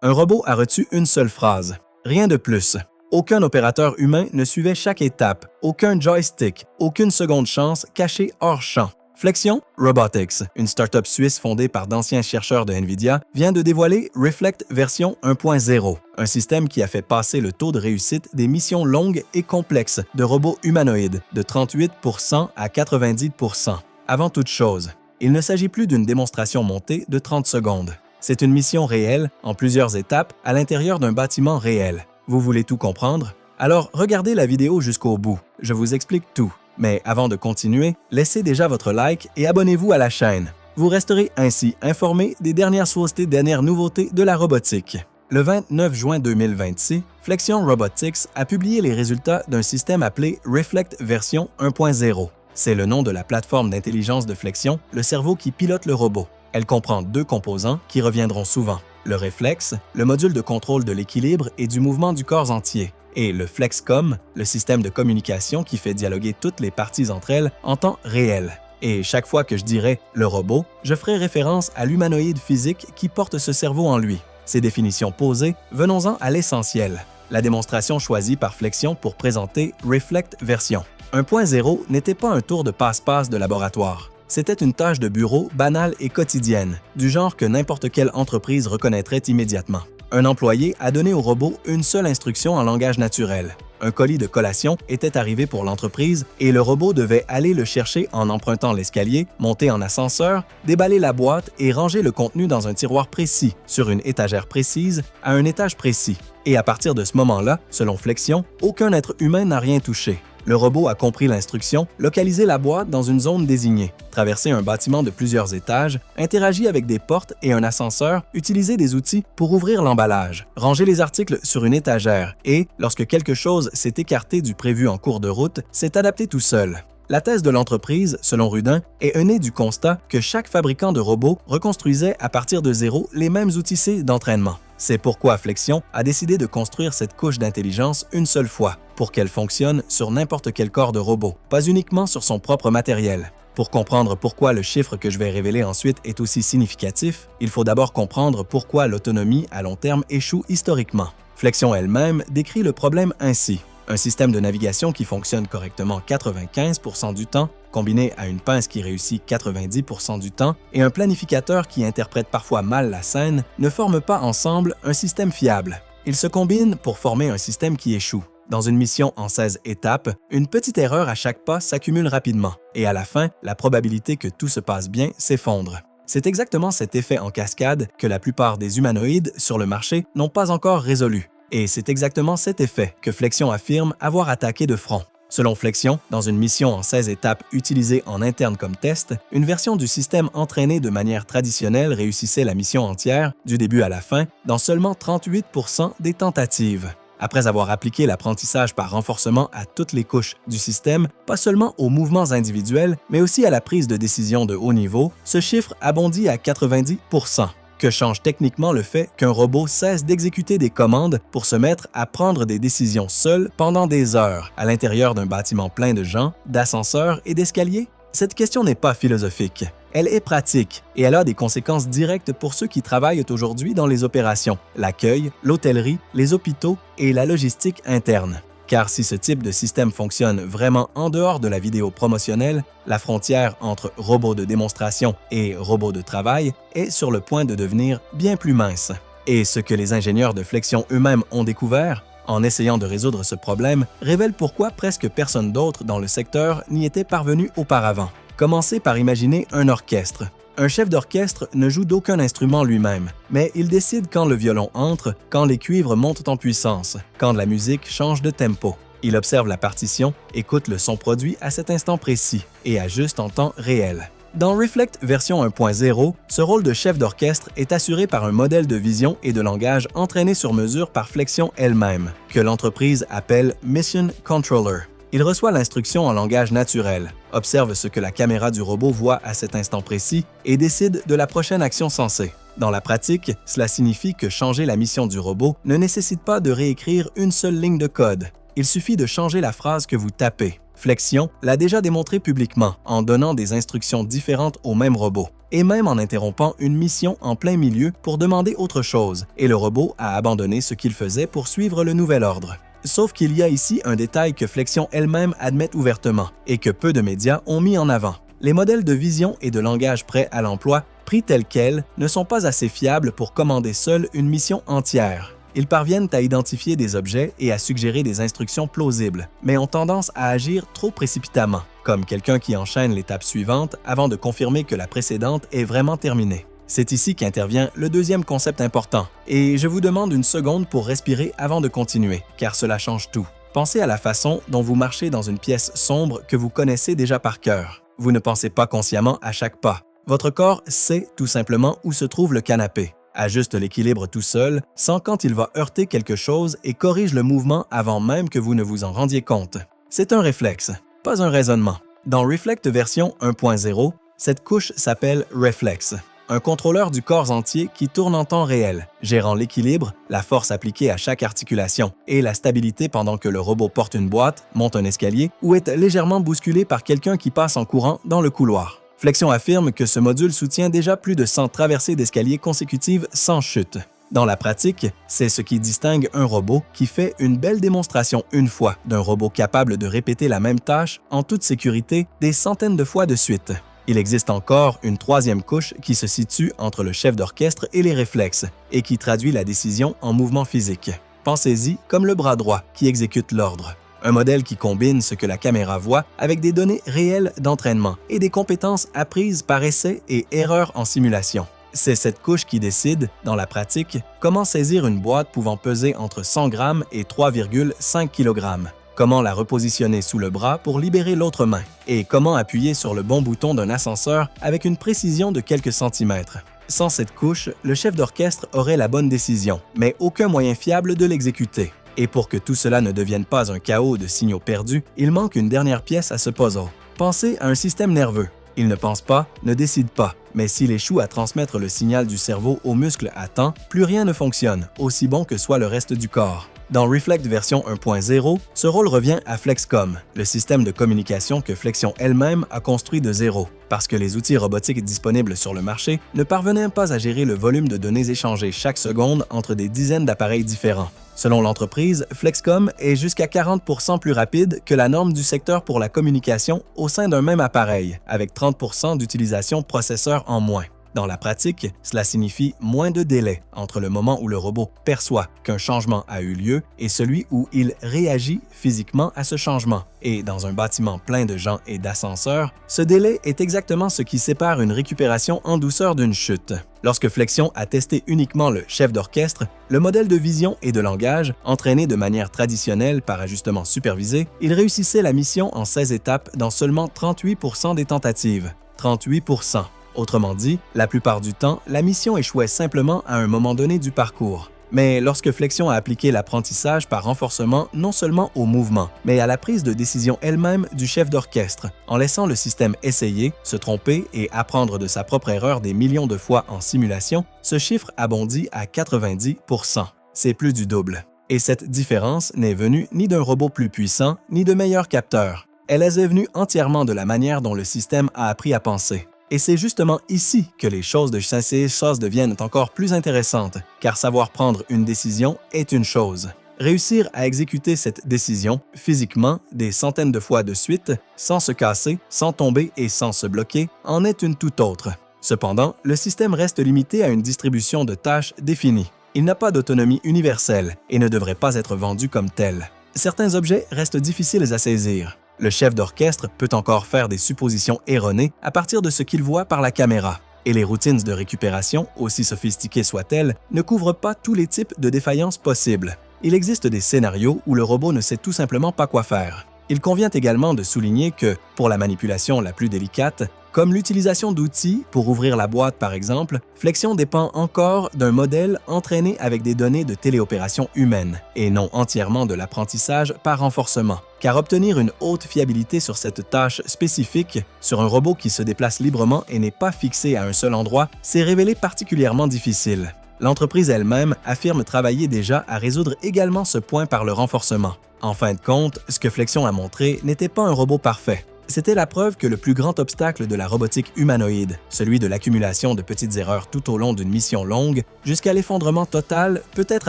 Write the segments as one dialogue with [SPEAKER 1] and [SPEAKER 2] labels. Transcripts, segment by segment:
[SPEAKER 1] Un robot a reçu une seule phrase. Rien de plus. Aucun opérateur humain ne suivait chaque étape, aucun joystick, aucune seconde chance cachée hors champ. Flexion Robotics, une start-up suisse fondée par d'anciens chercheurs de NVIDIA, vient de dévoiler Reflect version 1.0, un système qui a fait passer le taux de réussite des missions longues et complexes de robots humanoïdes de 38% à 90%. Avant toute chose, il ne s'agit plus d'une démonstration montée de 30 secondes. C'est une mission réelle, en plusieurs étapes, à l'intérieur d'un bâtiment réel. Vous voulez tout comprendre? Alors regardez la vidéo jusqu'au bout, je vous explique tout. Mais avant de continuer, laissez déjà votre like et abonnez-vous à la chaîne. Vous resterez ainsi informé des dernières nouveautés de la robotique. Le 29 juin 2026, Flexion Robotics a publié les résultats d'un système appelé Reflect version 1.0. C'est le nom de la plateforme d'intelligence de Flexion, le cerveau qui pilote le robot. Elle comprend deux composants qui reviendront souvent. Le réflexe, le module de contrôle de l'équilibre et du mouvement du corps entier, et le FlexCom, le système de communication qui fait dialoguer toutes les parties entre elles en temps réel. Et chaque fois que je dirai « le robot », je ferai référence à l'humanoïde physique qui porte ce cerveau en lui. Ces définitions posées, venons-en à l'essentiel. La démonstration choisie par Flexion pour présenter Reflect version 1.0 n'était pas un tour de passe-passe de laboratoire. C'était une tâche de bureau banale et quotidienne, du genre que n'importe quelle entreprise reconnaîtrait immédiatement. Un employé a donné au robot une seule instruction en langage naturel. Un colis de collation était arrivé pour l'entreprise et le robot devait aller le chercher en empruntant l'escalier, monter en ascenseur, déballer la boîte et ranger le contenu dans un tiroir précis, sur une étagère précise, à un étage précis. Et à partir de ce moment-là, selon Flexion, aucun être humain n'a rien touché. Le robot a compris l'instruction, localiser la boîte dans une zone désignée, traverser un bâtiment de plusieurs étages, interagir avec des portes et un ascenseur, utiliser des outils pour ouvrir l'emballage, ranger les articles sur une étagère et, lorsque quelque chose s'est écarté du prévu en cours de route, s'est adapté tout seul. La thèse de l'entreprise, selon Rudin, est née du constat que chaque fabricant de robots reconstruisait à partir de zéro les mêmes outils d'entraînement. C'est pourquoi Flexion a décidé de construire cette couche d'intelligence une seule fois, pour qu'elle fonctionne sur n'importe quel corps de robot, pas uniquement sur son propre matériel. Pour comprendre pourquoi le chiffre que je vais révéler ensuite est aussi significatif, il faut d'abord comprendre pourquoi l'autonomie à long terme échoue historiquement. Flexion elle-même décrit le problème ainsi. Un système de navigation qui fonctionne correctement 95% du temps, combiné à une pince qui réussit 90% du temps et un planificateur qui interprète parfois mal la scène, ne forment pas ensemble un système fiable. Ils se combinent pour former un système qui échoue. Dans une mission en 16 étapes, une petite erreur à chaque pas s'accumule rapidement et à la fin, la probabilité que tout se passe bien s'effondre. C'est exactement cet effet en cascade que la plupart des humanoïdes sur le marché n'ont pas encore résolu. Et c'est exactement cet effet que Flexion affirme avoir attaqué de front. Selon Flexion, dans une mission en 16 étapes utilisée en interne comme test, une version du système entraîné de manière traditionnelle réussissait la mission entière, du début à la fin, dans seulement 38% des tentatives. Après avoir appliqué l'apprentissage par renforcement à toutes les couches du système, pas seulement aux mouvements individuels, mais aussi à la prise de décision de haut niveau, ce chiffre a bondi à 90%. Que change techniquement le fait qu'un robot cesse d'exécuter des commandes pour se mettre à prendre des décisions seul pendant des heures, à l'intérieur d'un bâtiment plein de gens, d'ascenseurs et d'escaliers? Cette question n'est pas philosophique. Elle est pratique et elle a des conséquences directes pour ceux qui travaillent aujourd'hui dans les opérations, l'accueil, l'hôtellerie, les hôpitaux et la logistique interne. Car si ce type de système fonctionne vraiment en dehors de la vidéo promotionnelle, la frontière entre robot de démonstration et robot de travail est sur le point de devenir bien plus mince. Et ce que les ingénieurs de Flexion eux-mêmes ont découvert, en essayant de résoudre ce problème, révèle pourquoi presque personne d'autre dans le secteur n'y était parvenu auparavant. Commencez par imaginer un orchestre. Un chef d'orchestre ne joue d'aucun instrument lui-même, mais il décide quand le violon entre, quand les cuivres montent en puissance, quand la musique change de tempo. Il observe la partition, écoute le son produit à cet instant précis et ajuste en temps réel. Dans Reflect version 1.0, ce rôle de chef d'orchestre est assuré par un modèle de vision et de langage entraîné sur mesure par Flexion elle-même, que l'entreprise appelle Mission Controller. Il reçoit l'instruction en langage naturel, observe ce que la caméra du robot voit à cet instant précis et décide de la prochaine action sensée. Dans la pratique, cela signifie que changer la mission du robot ne nécessite pas de réécrire une seule ligne de code. Il suffit de changer la phrase que vous tapez. Flexion l'a déjà démontré publiquement en donnant des instructions différentes au même robot. et même en interrompant une mission en plein milieu pour demander autre chose, et le robot a abandonné ce qu'il faisait pour suivre le nouvel ordre. Sauf qu'il y a ici un détail que Flexion elle-même admet ouvertement et que peu de médias ont mis en avant. Les modèles de vision et de langage prêts à l'emploi, pris tels quels, ne sont pas assez fiables pour commander seuls une mission entière. Ils parviennent à identifier des objets et à suggérer des instructions plausibles, mais ont tendance à agir trop précipitamment, comme quelqu'un qui enchaîne l'étape suivante avant de confirmer que la précédente est vraiment terminée. C'est ici qu'intervient le deuxième concept important, et je vous demande une seconde pour respirer avant de continuer, car cela change tout. Pensez à la façon dont vous marchez dans une pièce sombre que vous connaissez déjà par cœur. Vous ne pensez pas consciemment à chaque pas. Votre corps sait tout simplement où se trouve le canapé, ajuste l'équilibre tout seul, sent quand il va heurter quelque chose et corrige le mouvement avant même que vous ne vous en rendiez compte. C'est un réflexe, pas un raisonnement. Dans Reflect version 1.0, cette couche s'appelle Reflex, un contrôleur du corps entier qui tourne en temps réel, gérant l'équilibre, la force appliquée à chaque articulation et la stabilité pendant que le robot porte une boîte, monte un escalier ou est légèrement bousculé par quelqu'un qui passe en courant dans le couloir. Flexion affirme que ce module soutient déjà plus de 100 traversées d'escalier consécutives sans chute. Dans la pratique, c'est ce qui distingue un robot qui fait une belle démonstration une fois d'un robot capable de répéter la même tâche en toute sécurité des centaines de fois de suite. Il existe encore une troisième couche qui se situe entre le chef d'orchestre et les réflexes et qui traduit la décision en mouvement physique. Pensez-y comme le bras droit qui exécute l'ordre. Un modèle qui combine ce que la caméra voit avec des données réelles d'entraînement et des compétences apprises par essai et erreur en simulation. C'est cette couche qui décide, dans la pratique, comment saisir une boîte pouvant peser entre 100 grammes et 3,5 kg, comment la repositionner sous le bras pour libérer l'autre main, et comment appuyer sur le bon bouton d'un ascenseur avec une précision de quelques centimètres. Sans cette couche, le chef d'orchestre aurait la bonne décision, mais aucun moyen fiable de l'exécuter. Et pour que tout cela ne devienne pas un chaos de signaux perdus, il manque une dernière pièce à ce puzzle. Pensez à un système nerveux. Il ne pense pas, ne décide pas, mais s'il échoue à transmettre le signal du cerveau aux muscles à temps, plus rien ne fonctionne, aussi bon que soit le reste du corps. Dans Reflect version 1.0, ce rôle revient à Flexcom, le système de communication que Flexion elle-même a construit de zéro, parce que les outils robotiques disponibles sur le marché ne parvenaient pas à gérer le volume de données échangées chaque seconde entre des dizaines d'appareils différents. Selon l'entreprise, Flexcom est jusqu'à 40% plus rapide que la norme du secteur pour la communication au sein d'un même appareil, avec 30% d'utilisation processeur en moins. Dans la pratique, cela signifie moins de délai entre le moment où le robot perçoit qu'un changement a eu lieu et celui où il réagit physiquement à ce changement. Et dans un bâtiment plein de gens et d'ascenseurs, ce délai est exactement ce qui sépare une récupération en douceur d'une chute. Lorsque Flexion a testé uniquement le chef d'orchestre, le modèle de vision et de langage, entraîné de manière traditionnelle par ajustement supervisé, il réussissait la mission en 16 étapes dans seulement 38% des tentatives. 38%. Autrement dit, la plupart du temps, la mission échouait simplement à un moment donné du parcours. Mais lorsque Flexion a appliqué l'apprentissage par renforcement non seulement au mouvement, mais à la prise de décision elle-même du chef d'orchestre, en laissant le système essayer, se tromper et apprendre de sa propre erreur des millions de fois en simulation, ce chiffre a bondi à 90%. C'est plus du double. Et cette différence n'est venue ni d'un robot plus puissant, ni de meilleurs capteurs. Elle est venue entièrement de la manière dont le système a appris à penser. Et c'est justement ici que les choses de ces choses deviennent encore plus intéressantes, car savoir prendre une décision est une chose. Réussir à exécuter cette décision, physiquement, des centaines de fois de suite, sans se casser, sans tomber et sans se bloquer, en est une toute autre. Cependant, le système reste limité à une distribution de tâches définie. Il n'a pas d'autonomie universelle et ne devrait pas être vendu comme tel. Certains objets restent difficiles à saisir. Le chef d'orchestre peut encore faire des suppositions erronées à partir de ce qu'il voit par la caméra. Et les routines de récupération, aussi sophistiquées soient-elles, ne couvrent pas tous les types de défaillances possibles. Il existe des scénarios où le robot ne sait tout simplement pas quoi faire. Il convient également de souligner que, pour la manipulation la plus délicate, comme l'utilisation d'outils pour ouvrir la boîte par exemple, Flexion dépend encore d'un modèle entraîné avec des données de téléopération humaine et non entièrement de l'apprentissage par renforcement. Car obtenir une haute fiabilité sur cette tâche spécifique, sur un robot qui se déplace librement et n'est pas fixé à un seul endroit, s'est révélé particulièrement difficile. L'entreprise elle-même affirme travailler déjà à résoudre également ce point par le renforcement. En fin de compte, ce que Flexion a montré n'était pas un robot parfait. C'était la preuve que le plus grand obstacle de la robotique humanoïde, celui de l'accumulation de petites erreurs tout au long d'une mission longue, jusqu'à l'effondrement total, peut être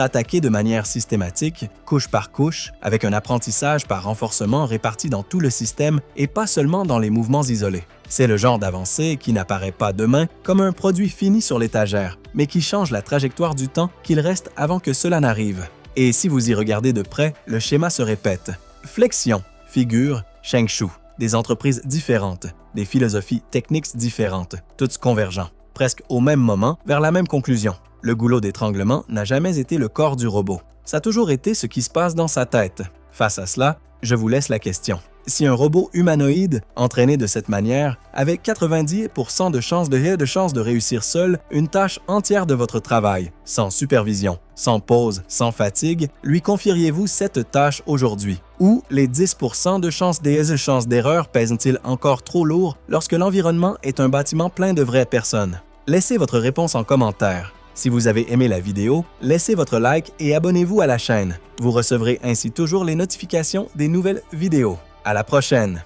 [SPEAKER 1] attaqué de manière systématique, couche par couche, avec un apprentissage par renforcement réparti dans tout le système et pas seulement dans les mouvements isolés. C'est le genre d'avancée qui n'apparaît pas demain comme un produit fini sur l'étagère, mais qui change la trajectoire du temps qu'il reste avant que cela n'arrive. Et si vous y regardez de près, le schéma se répète. Flexion, figure, Sheng Shu. Des entreprises différentes, des philosophies techniques différentes, toutes convergent, presque au même moment, vers la même conclusion. Le goulot d'étranglement n'a jamais été le corps du robot. Ça a toujours été ce qui se passe dans sa tête. Face à cela, je vous laisse la question. Si un robot humanoïde, entraîné de cette manière, avait 90% de chances de réussir seul une tâche entière de votre travail, sans supervision, sans pause, sans fatigue, lui confieriez-vous cette tâche aujourd'hui? Ou les 10% de chances d'erreur pèsent-ils encore trop lourd lorsque l'environnement est un bâtiment plein de vraies personnes? Laissez votre réponse en commentaire. Si vous avez aimé la vidéo, laissez votre like et abonnez-vous à la chaîne. Vous recevrez ainsi toujours les notifications des nouvelles vidéos. À la prochaine!